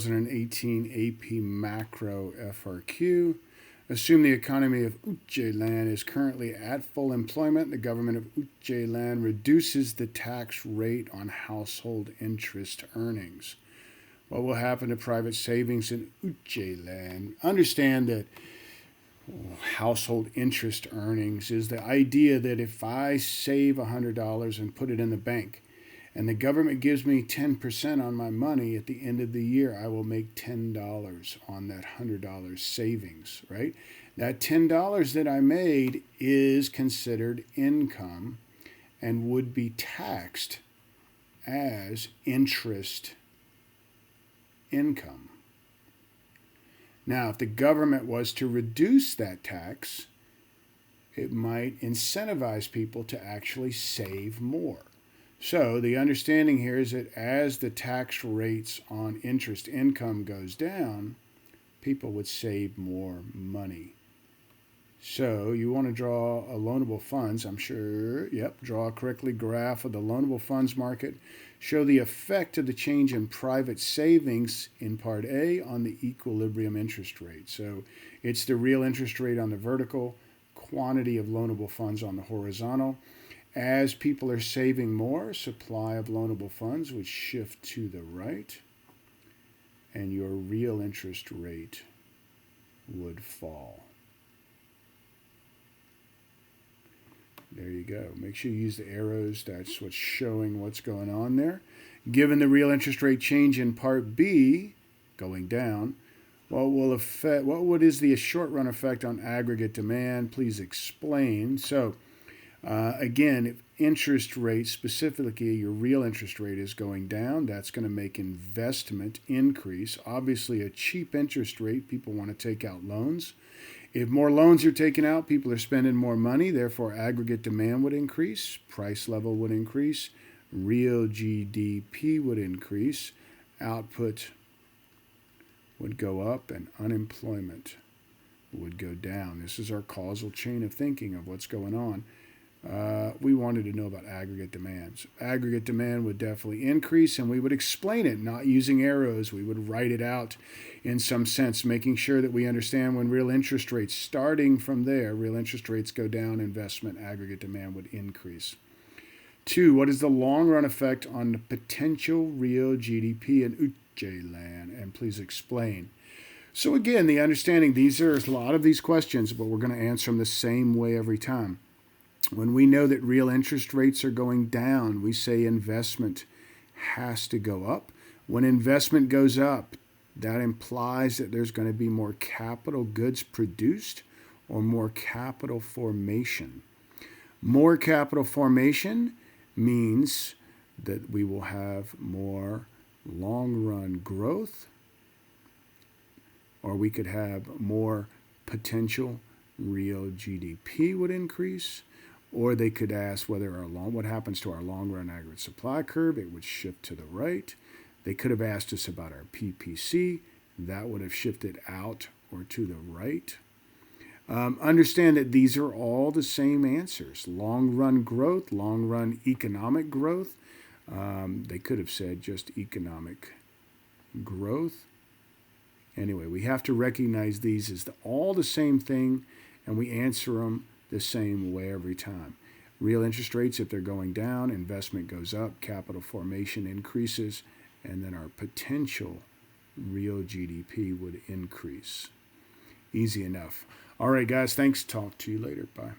2018 AP Macro FRQ. Assume the economy of Utjlan is currently at full employment. The government of Utjlan reduces the tax rate on household interest earnings. What will happen to private savings in Utjlan? Understand that household interest earnings is the idea that if I save $100 and put it in the bank, and the government gives me 10% on my money, at the end of the year, I will make $10 on that $100 savings, right? That $10 that I made is considered income and would be taxed as interest income. Now, if the government was to reduce that tax, it might incentivize people to actually save more. So the understanding here is that as the tax rates on interest income goes down, people would save more money. So you want to draw a loanable funds, I'm sure, draw a correctly graph of the loanable funds market, show the effect of the change in private savings in part A on the equilibrium interest rate. So it's the real interest rate on the vertical, quantity of loanable funds on the horizontal. As people are saving more, supply of loanable funds would shift to the right, and your real interest rate would fall. There you go. Make sure you use the arrows. That's what's showing what's going on there. Given the real interest rate change in part B, going down, what is the short-run effect on aggregate demand? Please explain. So, again, if interest rate, specifically your real interest rate, is going down, that's going to make investment increase. Obviously, a cheap interest rate, people want to take out loans. If more loans are taken out, people are spending more money. Therefore, aggregate demand would increase, price level would increase, real GDP would increase, output would go up, and unemployment would go down. This is our causal chain of thinking of what's going on. We wanted to know about aggregate demands. Aggregate demand would definitely increase, and we would explain it, not using arrows. We would write it out in some sense, making sure that we understand when real interest rates, starting from there, real interest rates go down, investment, aggregate demand would increase. 2, what is the long-run effect on the potential real GDP in Utjlan? And please explain. So again, the understanding, these are a lot of these questions, but we're going to answer them the same way every time. When we know that real interest rates are going down, we say investment has to go up. When investment goes up, that implies that there's going to be more capital goods produced or more capital formation. More capital formation means that we will have more long-run growth, or we could have more potential real GDP would increase. Or they could ask what happens to our long-run aggregate supply curve. It would shift to the right. They could have asked us about our PPC. That would have shifted out or to the right. Understand that these are all the same answers. Long-run growth, long-run economic growth. They could have said just economic growth. Anyway, we have to recognize these as all the same thing, and we answer them the same way every time. Real interest rates, if they're going down, investment goes up, capital formation increases, and then our potential real GDP would increase. Easy enough. All right, guys, thanks. Talk to you later. Bye.